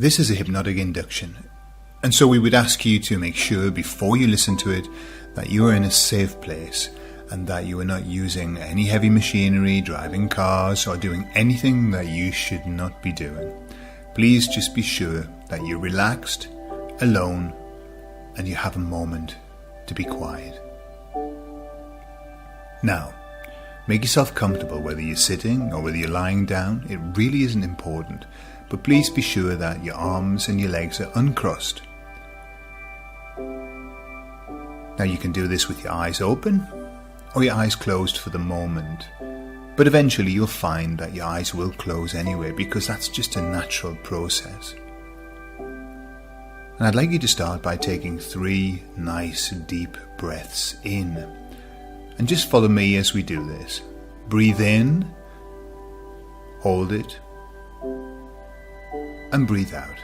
This is a hypnotic induction, and so we would ask you to make sure before you listen to it that you are in a safe place and that you are not using any heavy machinery, driving cars, or doing anything that you should not be doing. Please just be sure that you're relaxed, alone, and you have a moment to be quiet. Now, make yourself comfortable whether you're sitting or whether you're lying down. It really isn't important, but please be sure that your arms and your legs are uncrossed. Now you can do this with your eyes open or your eyes closed for the moment, but eventually you'll find that your eyes will close anyway because that's just a natural process. And I'd like you to start by taking 3 nice deep breaths in. And just follow me as we do this. Breathe in, hold it, and breathe out.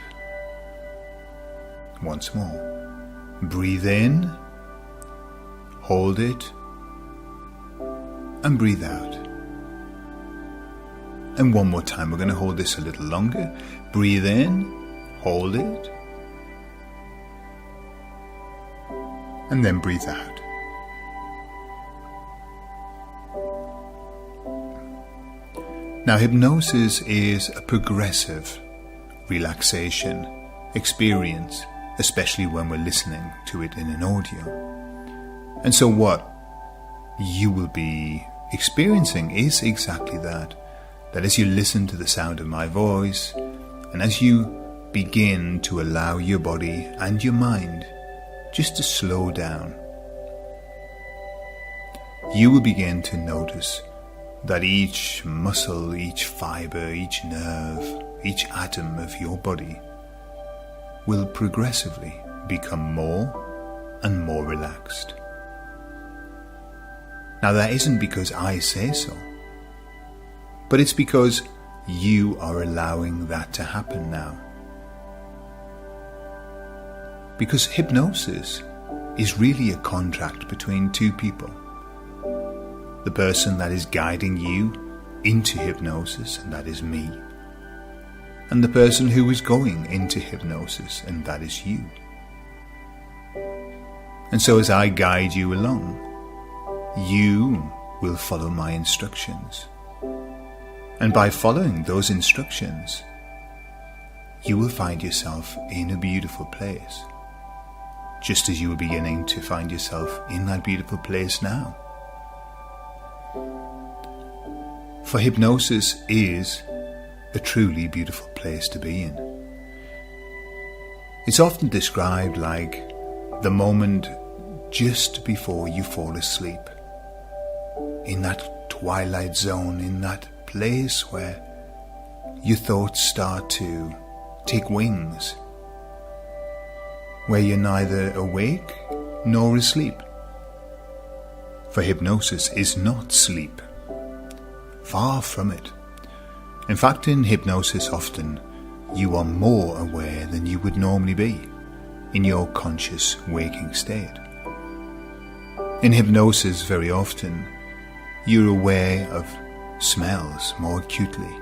Once more. Breathe in, hold it, and breathe out. And one more time, we're going to hold this a little longer. Breathe in, hold it, and then breathe out. Now, hypnosis is a progressive relaxation experience, especially when we're listening to it in an audio. And so what you will be experiencing is exactly that as you listen to the sound of my voice, and as you begin to allow your body and your mind just to slow down, you will begin to notice that each muscle, each fiber, each nerve, each atom of your body will progressively become more and more relaxed. Now that isn't because I say so, but it's because you are allowing that to happen now. Because hypnosis is really a contract between 2 people. The person that is guiding you into hypnosis, and that is me. And the person who is going into hypnosis, and that is you. And so as I guide you along, you will follow my instructions. And by following those instructions, you will find yourself in a beautiful place, just as you are beginning to find yourself in that beautiful place now. For hypnosis is a truly beautiful place to be in. It's often described like the moment just before you fall asleep, in that twilight zone, in that place where your thoughts start to take wings, where you're neither awake nor asleep. For hypnosis is not sleep. Far from it. In fact, in hypnosis often you are more aware than you would normally be in your conscious waking state. In hypnosis, very often you're aware of smells more acutely,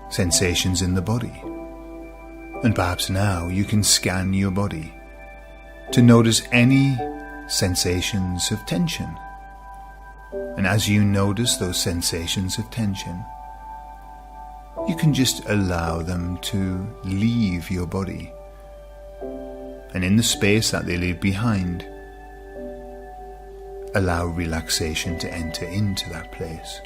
sensations in the body, and perhaps now you can scan your body to notice any sensations of tension. And as you notice those sensations of tension, you can just allow them to leave your body. And in the space that they leave behind, allow relaxation to enter into that place.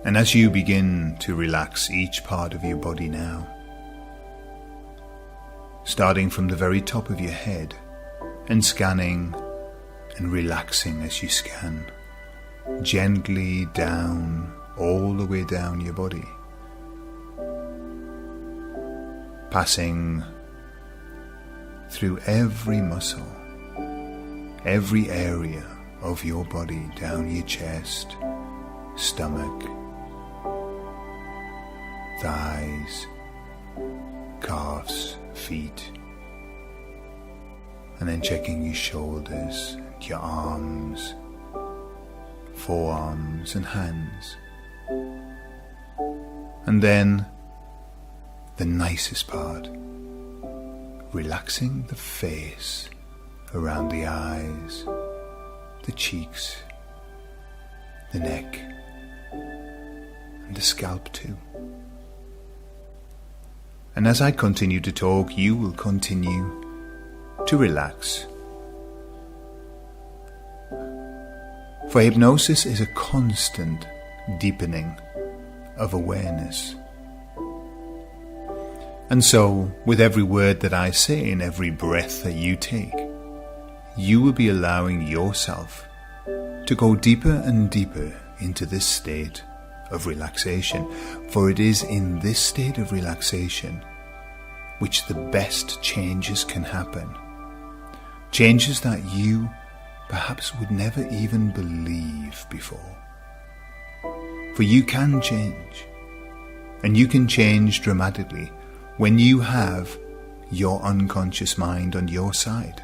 And as you begin to relax each part of your body now, starting from the very top of your head, and scanning and relaxing as you scan, gently down, all the way down your body, passing through every muscle, every area of your body, down your chest, stomach, thighs, calves, feet, and then checking your shoulders, your arms, forearms and hands, And then the nicest part, relaxing the face around the eyes, the cheeks, the neck, and the scalp too. And as I continue to talk, you will continue to relax. For hypnosis is a constant deepening of awareness. And so, with every word that I say and every breath that you take, you will be allowing yourself to go deeper and deeper into this state of relaxation. For it is in this state of relaxation which the best changes can happen. Changes that you perhaps would never even believe before. For you can change, and you can change dramatically when you have your unconscious mind on your side.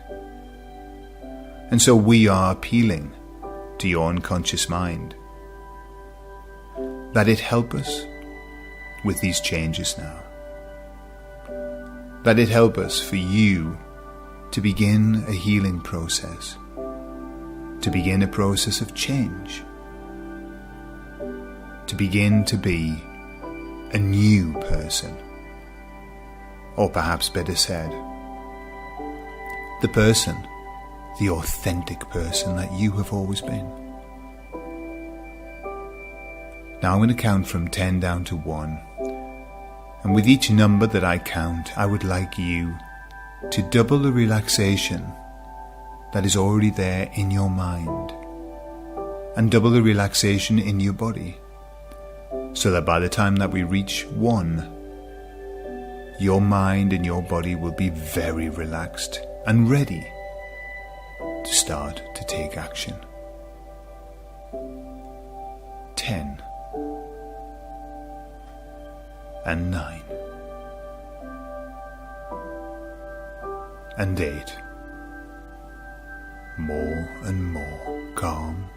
And so we are appealing to your unconscious mind that it help us with these changes now. That it help us for you to begin a healing process, to begin a process of change, to begin to be a new person, or perhaps better said, the person, the authentic person that you have always been. Now I'm going to count from 10 down to 1, and with each number that I count, I would like you to double the relaxation that is already there in your mind, and double the relaxation in your body, so that by the time that we reach 1, your mind and your body will be very relaxed and ready to start to take action. 10 and 9 and 8. More and more calm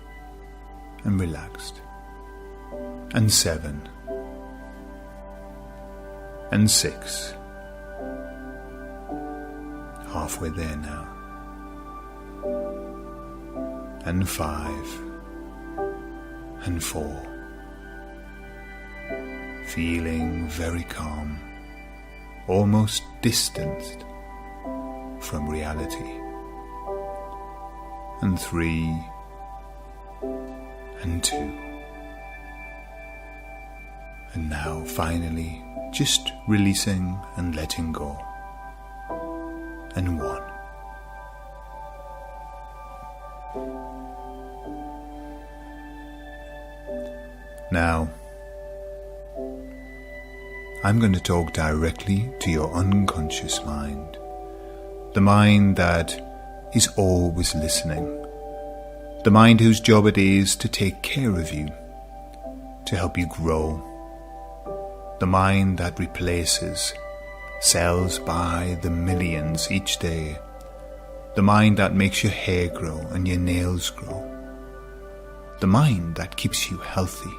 and relaxed. And 7 and 6. Halfway there now. And 5 and 4. Feeling very calm, almost distanced from reality. And 3 and 2. And now finally just releasing and letting go. And 1. Now, I'm going to talk directly to your unconscious mind, the mind that is always listening, the mind whose job it is to take care of you, to help you grow, the mind that replaces cells by the millions each day, the mind that makes your hair grow and your nails grow, the mind that keeps you healthy.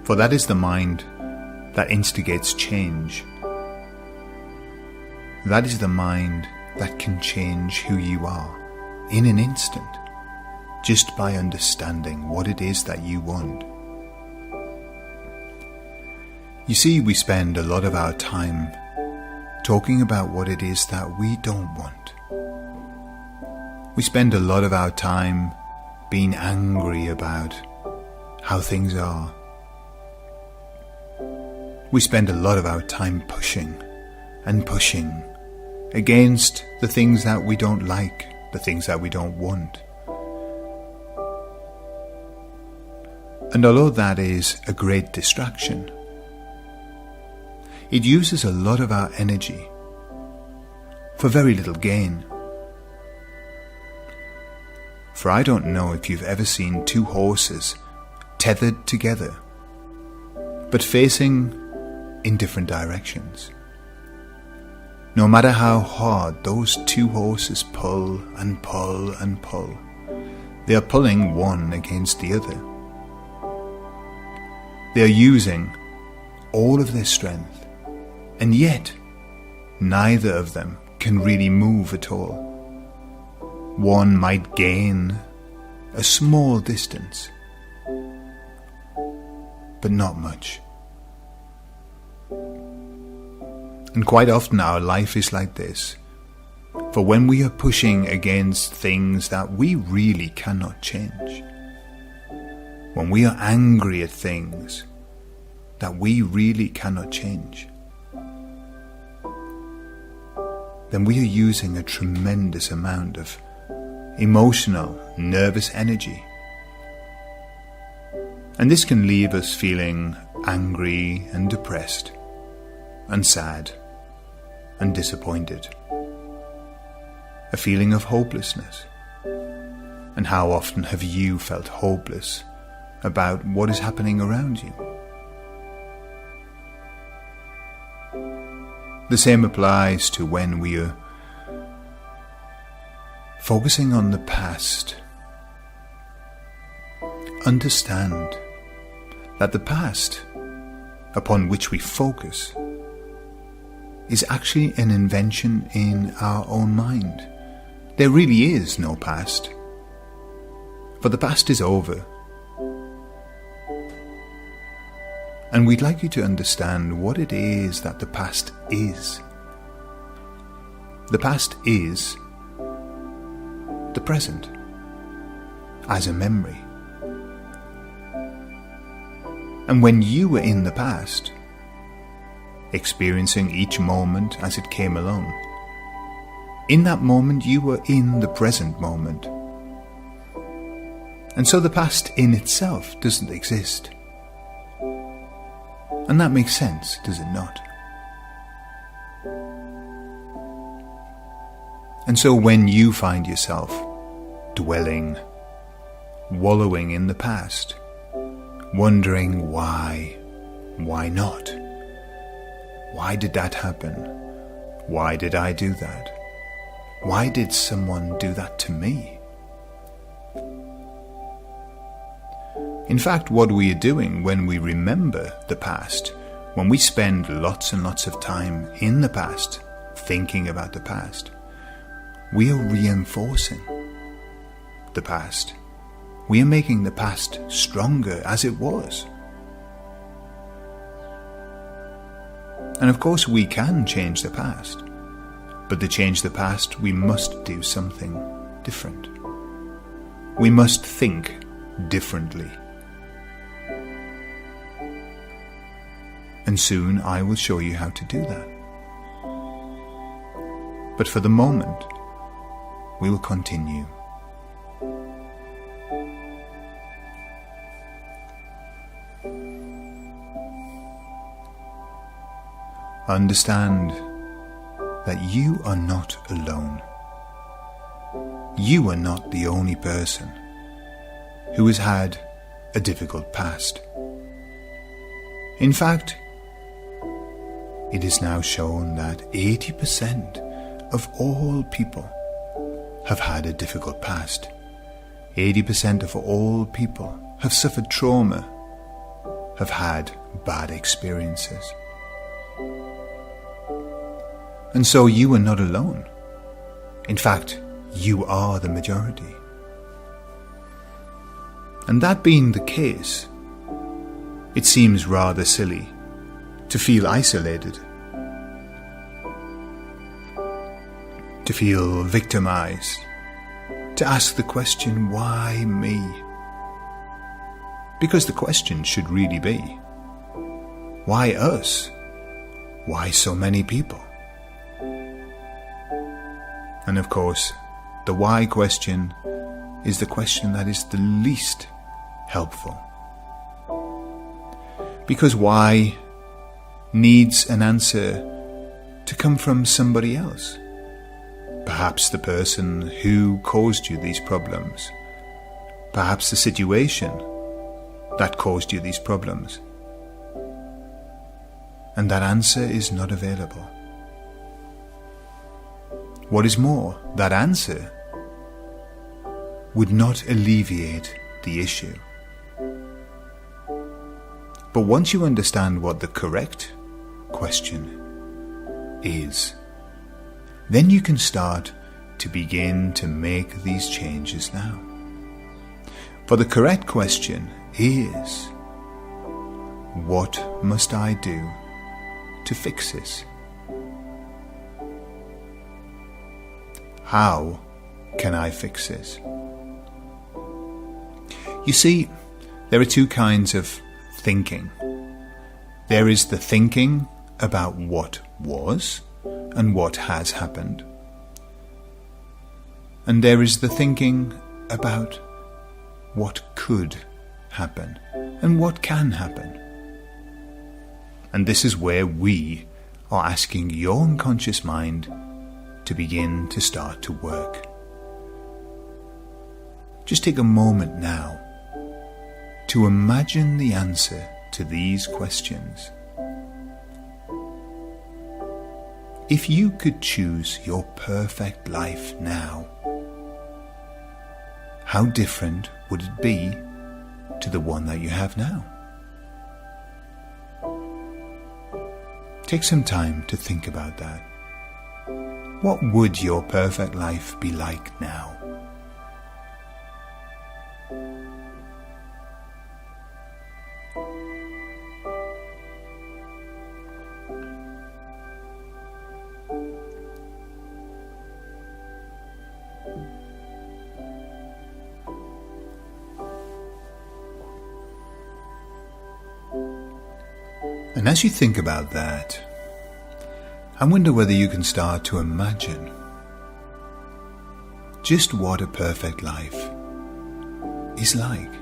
For that is the mind that instigates change. That is the mind that can change who you are in an instant, just by understanding what it is that you want. You see, we spend a lot of our time talking about what it is that we don't want. We spend a lot of our time being angry about how things are. We spend a lot of our time pushing and pushing against the things that we don't like, the things that we don't want. And although that is a great distraction, it uses a lot of our energy for very little gain. For I don't know if you've ever seen two horses tethered together, but facing in different directions. No matter how hard those two horses pull and pull and pull, They are pulling one against the other. They are using all of their strength, and yet neither of them can really move at all. One might gain a small distance, but not much. And quite often our life is like this. For when we are pushing against things that we really cannot change, when we are angry at things that we really cannot change, then we are using a tremendous amount of emotional, nervous energy. And this can leave us feeling angry and depressed, and sad and disappointed. A feeling of hopelessness. And how often have you felt hopeless about what is happening around you? The same applies to when we are focusing on the past. Understand that the past upon which we focus is actually an invention in our own mind. There really is no past, for the past is over. And we'd like you to understand what it is that the past is. The past is the present, as a memory. And when you were in the past, experiencing each moment as it came along, in that moment you were in the present moment. And so the past in itself doesn't exist. And that makes sense, does it not? And so when you find yourself dwelling, wallowing in the past, wondering why not? Why did that happen? Why did I do that? Why did someone do that to me? In fact, what we are doing when we remember the past, when we spend lots and lots of time in the past, thinking about the past, we are reinforcing the past. We are making the past stronger as it was. And of course we can change the past, but to change the past we must do something different. We must think differently. And soon I will show you how to do that. But for the moment, we will continue. Understand that you are not alone. You are not the only person who has had a difficult past. In fact, it is now shown that 80% of all people have had a difficult past. 80% of all people have suffered trauma, have had bad experiences. And so you are not alone. In fact, you are the majority. And that being the case, it seems rather silly to feel isolated, to feel victimized, to ask the question, why me? Because the question should really be, why us? Why so many people? And of course, the why question is the question that is the least helpful. Because why needs an answer to come from somebody else. Perhaps the person who caused you these problems. Perhaps the situation that caused you these problems. And that answer is not available. What is more, that answer would not alleviate the issue. But once you understand what the correct question is, then you can start to begin to make these changes now. For the correct question is, what must I do to fix this? How can I fix this? You see, there are two kinds of thinking. There is the thinking about what was and what has happened. And there is the thinking about what could happen and what can happen. And this is where we are asking your unconscious mind to begin to start to work. Just take a moment now to imagine the answer to these questions. If you could choose your perfect life now, how different would it be to the one that you have now? Take some time to think about that. What would your perfect life be like now? And as you think about that, I wonder whether you can start to imagine just what a perfect life is like.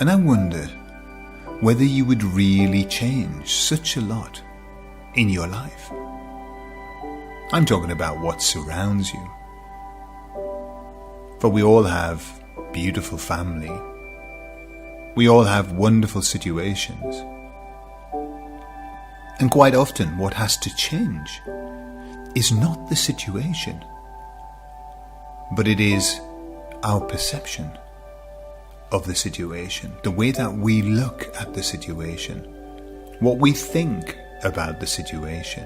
And I wonder whether you would really change such a lot in your life. I'm talking about what surrounds you. For we all have beautiful family. We all have wonderful situations. And quite often what has to change is not the situation, but it is our perception of the situation, the way that we look at the situation, what we think about the situation.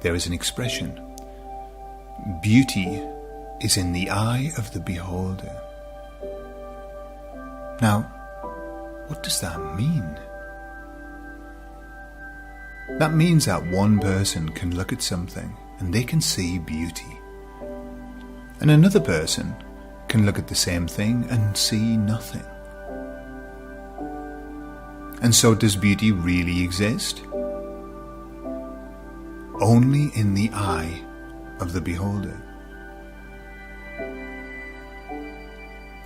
There is an expression, beauty is in the eye of the beholder. Now, what does that mean? That means that one person can look at something and they can see beauty. And another person can look at the same thing and see nothing. And so does beauty really exist? Only in the eye of the beholder.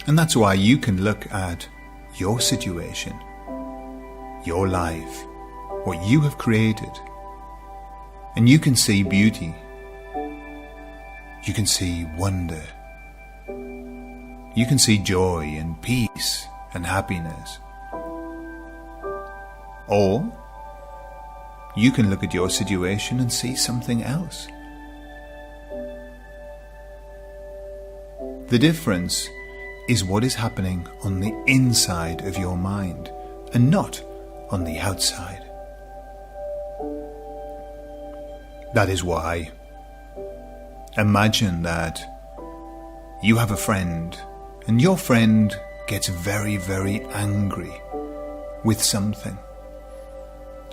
And that's why you can look at your situation, your life, what you have created, and you can see beauty. You can see wonder. You can see joy and peace and happiness. Or you can look at your situation and see something else. The difference is what is happening on the inside of your mind and not on the outside. That is why, imagine that you have a friend and your friend gets very, very angry with something.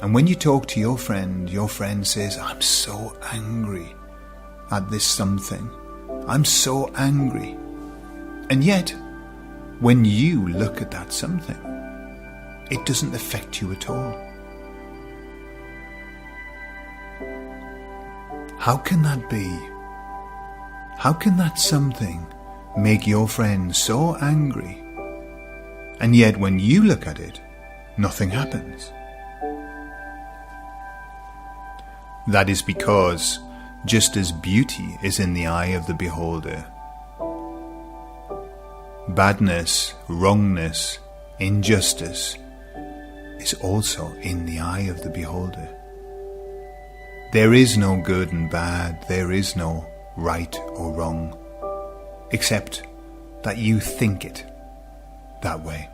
And when you talk to your friend says, "I'm so angry at this something. I'm so angry." And yet, when you look at that something, it doesn't affect you at all. How can that be? How can that something make your friend so angry, and yet when you look at it, nothing happens? That is because, just as beauty is in the eye of the beholder, badness, wrongness, injustice is also in the eye of the beholder. There is no good and bad, there is no right or wrong, except that you think it that way.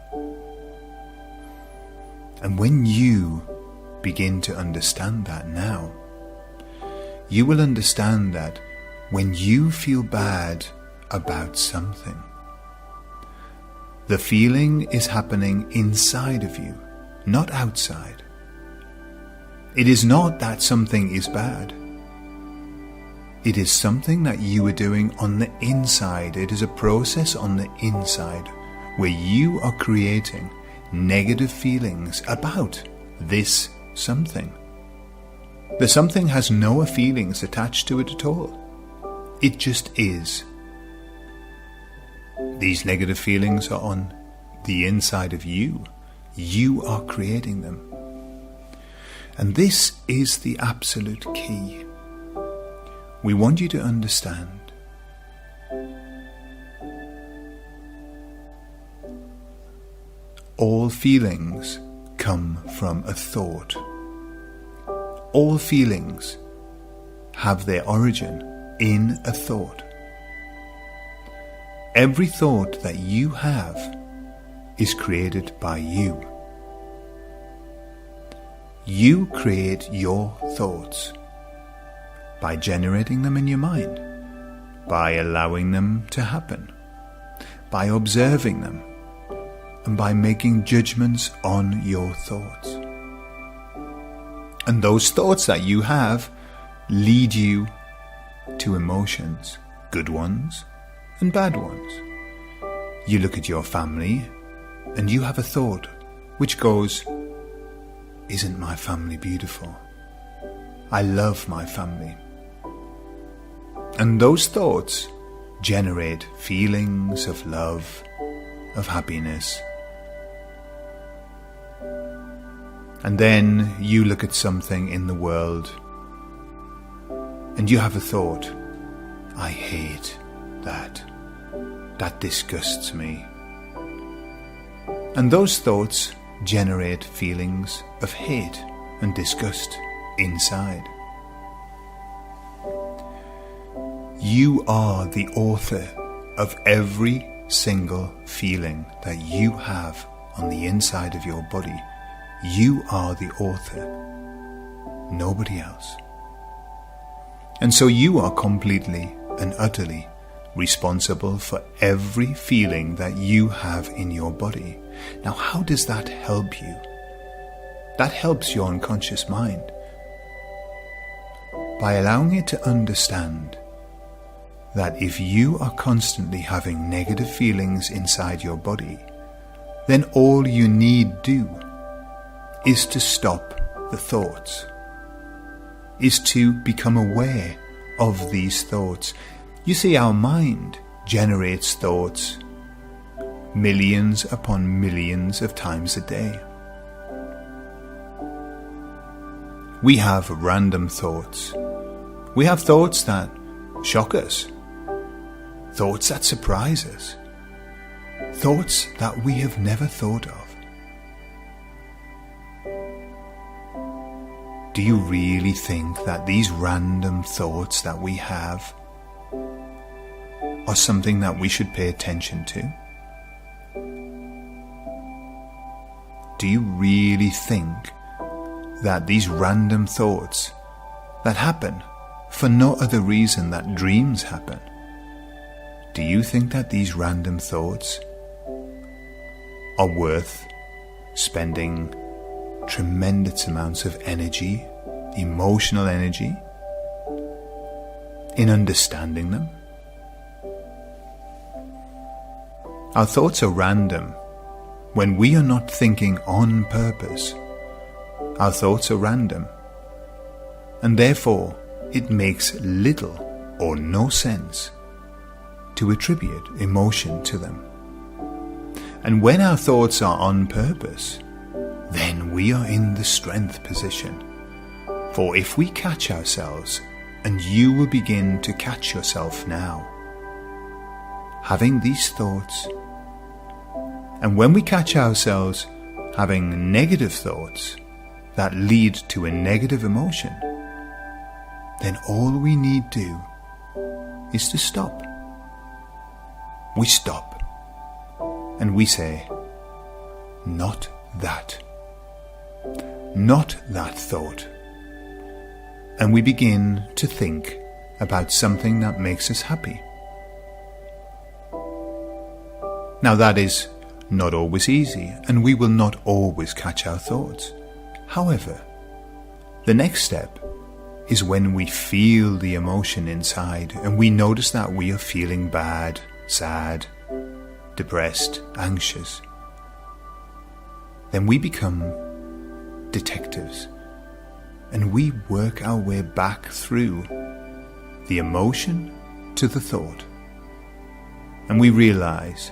And when you begin to understand that now, you will understand that when you feel bad about something, the feeling is happening inside of you, not outside. It is not that something is bad. It is something that you are doing on the inside. It is a process on the inside where you are creating negative feelings about this something. The something has no feelings attached to it at all. It just is. These negative feelings are on the inside of you. You are creating them. And this is the absolute key. We want you to understand all feelings come from a thought. All feelings have their origin in a thought. Every thought that you have is created by you. You create your thoughts by generating them in your mind, by allowing them to happen, by observing them, and by making judgments on your thoughts. And those thoughts that you have lead you to emotions, good ones and bad ones. You look at your family and you have a thought which goes, "Isn't my family beautiful? I love my family." And those thoughts generate feelings of love, of happiness. And then you look at something in the world and you have a thought, "I hate that. That disgusts me." And those thoughts generate feelings of hate and disgust inside. You are the author of every single feeling that you have on the inside of your body. You are the author, nobody else. And so you are completely and utterly responsible for every feeling that you have in your body. Now, how does that help you? That helps your unconscious mind by allowing it to understand that if you are constantly having negative feelings inside your body, then all you need do is to stop the thoughts, is to become aware of these thoughts. You see, our mind generates thoughts millions upon millions of times a day. We have random thoughts. We have thoughts that shock us, thoughts that surprise us, thoughts that we have never thought of. Do you really think that these random thoughts that we have are something that we should pay attention to? Do you really think that these random thoughts that happen for no other reason that dreams happen, do you think that these random thoughts are worth spending tremendous amounts of energy, emotional energy, in understanding them? Our thoughts are random when we are not thinking on purpose. Our thoughts are random, and therefore it makes little or no sense to attribute emotion to them. And when our thoughts are on purpose, then we are in the strength position. For if we catch ourselves, and you will begin to catch yourself now, having these thoughts, and when we catch ourselves having negative thoughts that lead to a negative emotion, then all we need do is to stop. We stop and we say, not that. Not that thought. And we begin to think about something that makes us happy. Now that is not always easy, and we will not always catch our thoughts. However, the next step is when we feel the emotion inside and we notice that we are feeling bad, sad, depressed, anxious. Then we become detectives and we work our way back through the emotion to the thought. And we realize,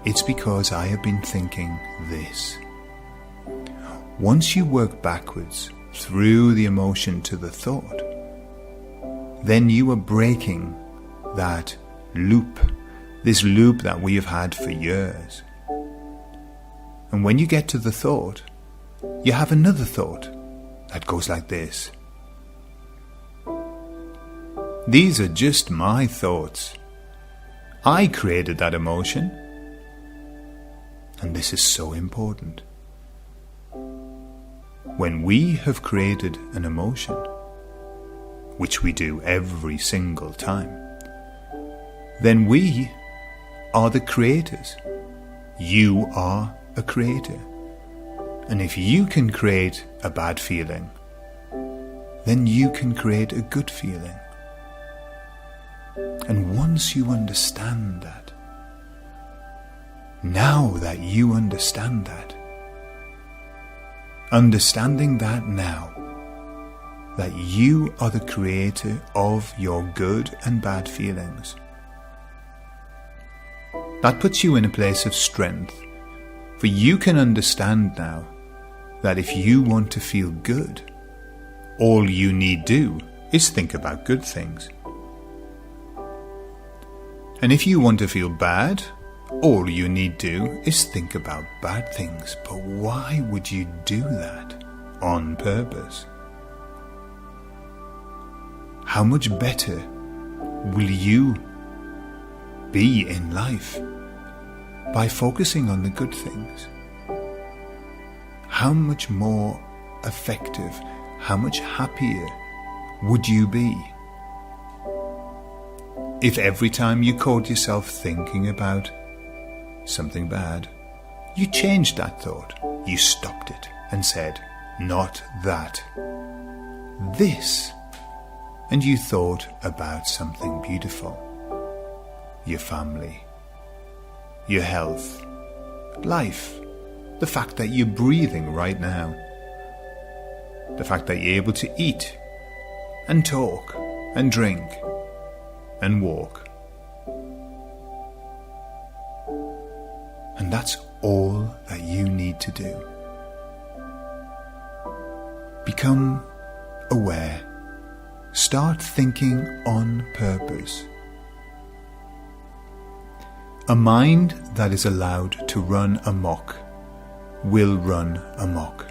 it's because I have been thinking this. Once you work backwards through the emotion to the thought, then you are breaking that loop, this loop that we have had for years. And when you get to the thought, you have another thought that goes like this. These are just my thoughts. I created that emotion. And this is so important. When we have created an emotion, which we do every single time, then we are the creators. You are a creator. And if you can create a bad feeling, then you can create a good feeling. And once you understand that, now that you understand that, understanding that now, that you are the creator of your good and bad feelings, that puts you in a place of strength, for you can understand now that if you want to feel good, all you need do is think about good things. And if you want to feel bad, all you need do is think about bad things. But why would you do that on purpose? How much better will you be in life by focusing on the good things? How much more effective, how much happier would you be if every time you caught yourself thinking about something bad, you changed that thought, you stopped it and said, not that, this, and you thought about something beautiful, your family, your health, life, the fact that you're breathing right now, the fact that you're able to eat and talk and drink and walk. And that's all that you need to do. Become aware. Start thinking on purpose. A mind that is allowed to run amok will run amok.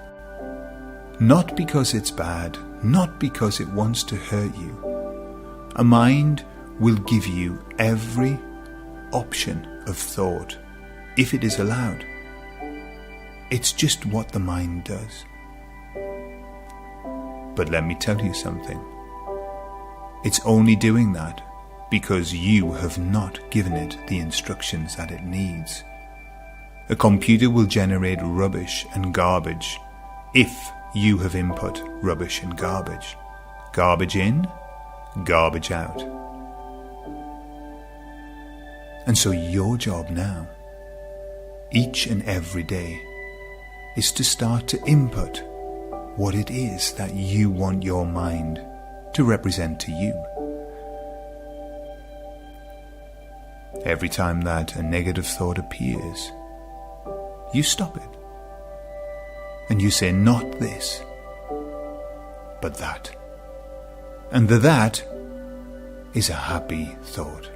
Not because it's bad, not because it wants to hurt you. A mind will give you every option of thought if it is allowed. It's just what the mind does. But let me tell you something. It's only doing that because you have not given it the instructions that it needs. A computer will generate rubbish and garbage if you have input rubbish and garbage. Garbage in, garbage out. And so your job now, each and every day, is to start to input what it is that you want your mind to represent to you. Every time that a negative thought appears, you stop it. And you say, not this, but that. And the that is a happy thought.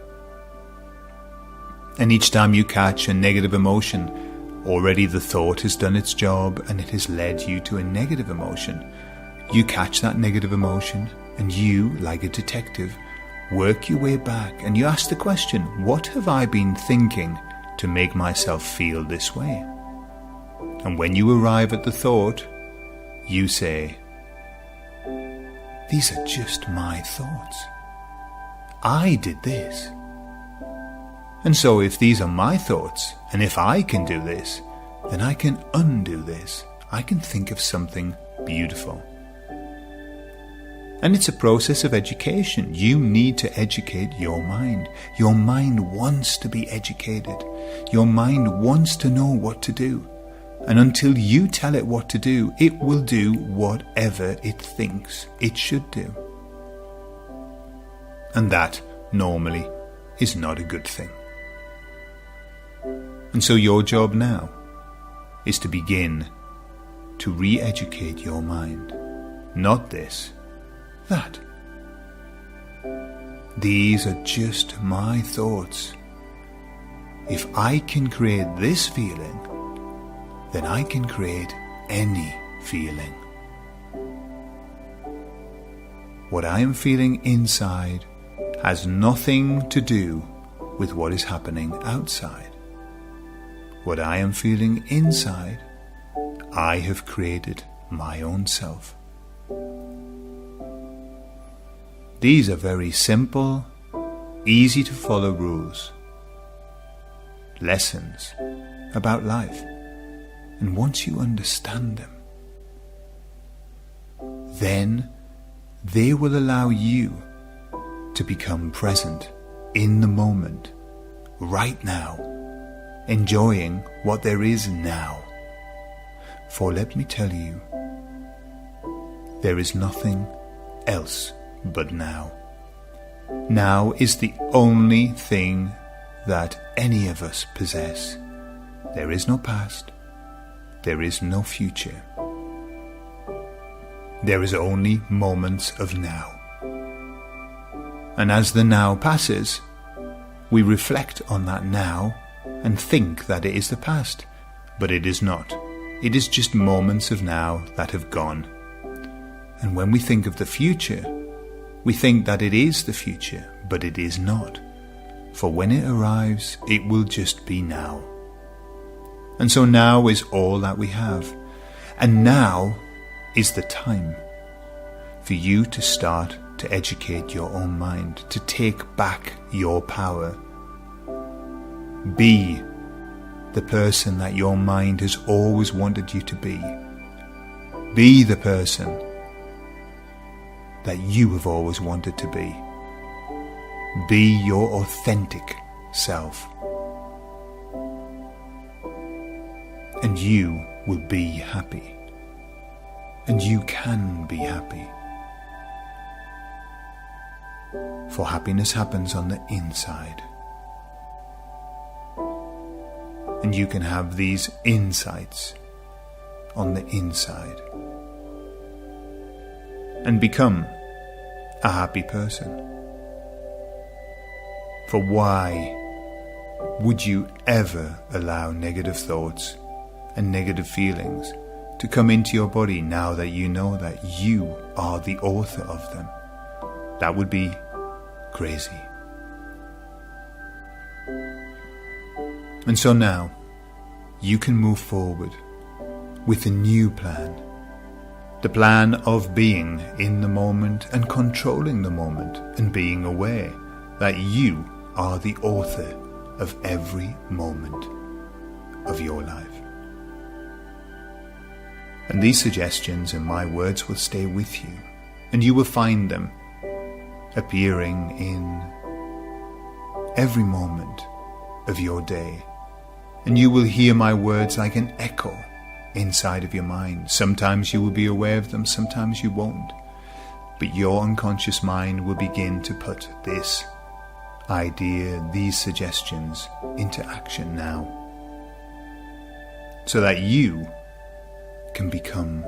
And each time you catch a negative emotion, already the thought has done its job and it has led you to a negative emotion. you catch that negative emotion and you, like a detective, work your way back and you ask the question, what have I been thinking to make myself feel this way? And when you arrive at the thought, you say, these are just my thoughts. I did this. And so if these are my thoughts, and if I can do this, then I can undo this. I can think of something beautiful. And it's a process of education. You need to educate your mind. Your mind wants to be educated. Your mind wants to know what to do. And until you tell it what to do, it will do whatever it thinks it should do. And that, normally, is not a good thing. And so your job now is to begin to re-educate your mind. Not this, that. These are just my thoughts. If I can create this feeling, then I can create any feeling. What I am feeling inside has nothing to do with what is happening outside. What I am feeling inside, I have created my own self. These are very simple, easy to follow rules, lessons about life. And once you understand them, then they will allow you to become present in the moment, right now, enjoying what there is now. For let me tell you, there is nothing else but now. Now is the only thing that any of us possess. There is no past. There is no future. There is only moments of now. And as the now passes, we reflect on that now and think that it is the past, but it is not. It is just moments of now that have gone. And when we think of the future, we think that it is the future, but it is not. For when it arrives, it will just be now. And so now is all that we have. And now is the time for you to start to educate your own mind, to take back your power. Be the person that your mind has always wanted you to be. Be the person that you have always wanted to be. Be your authentic self. And you will be happy. And you can be happy. For happiness happens on the inside. And you can have these insights on the inside. And become a happy person. For why would you ever allow negative thoughts and negative feelings to come into your body now that you know that you are the author of them? That would be crazy. And so now you can move forward with a new plan. The plan of being in the moment and controlling the moment and being aware that you are the author of every moment of your life. And these suggestions and my words will stay with you, and you will find them appearing in every moment of your day. And you will hear my words like an echo inside of your mind. Sometimes you will be aware of them, sometimes you won't. But your unconscious mind will begin to put this idea, these suggestions into action now, so that you can become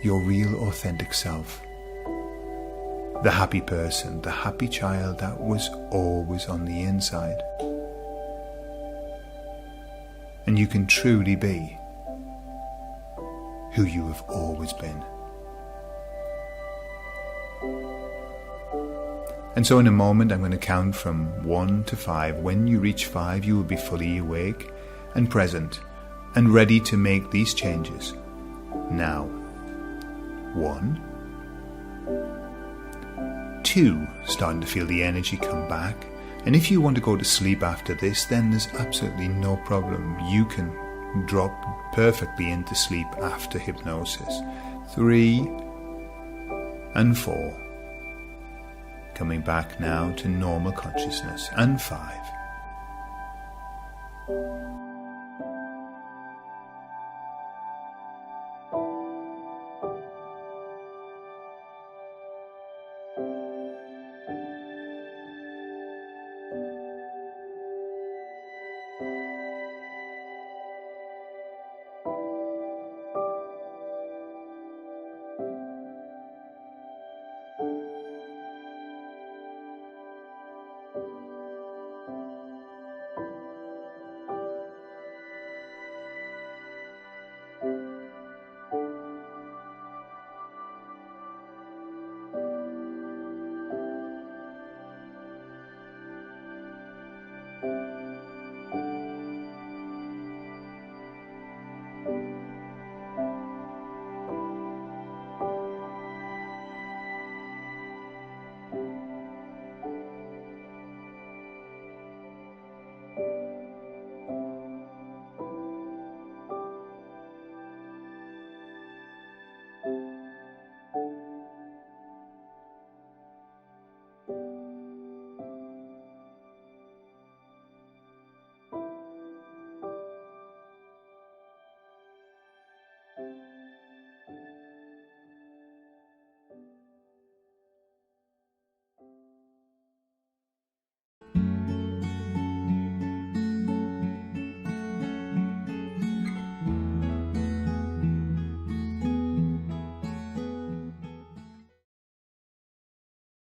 your real authentic self. The happy person, the happy child that was always on the inside. And you can truly be who you have always been. And so in a moment I'm going to count from 1 to 5. When you reach 5, you will be fully awake and present and ready to make these changes. Now, 1, 2, starting to feel the energy come back. And if you want to go to sleep after this, then there's absolutely no problem. You can drop perfectly into sleep after hypnosis. 3 and 4. Coming back now to normal consciousness. And 5.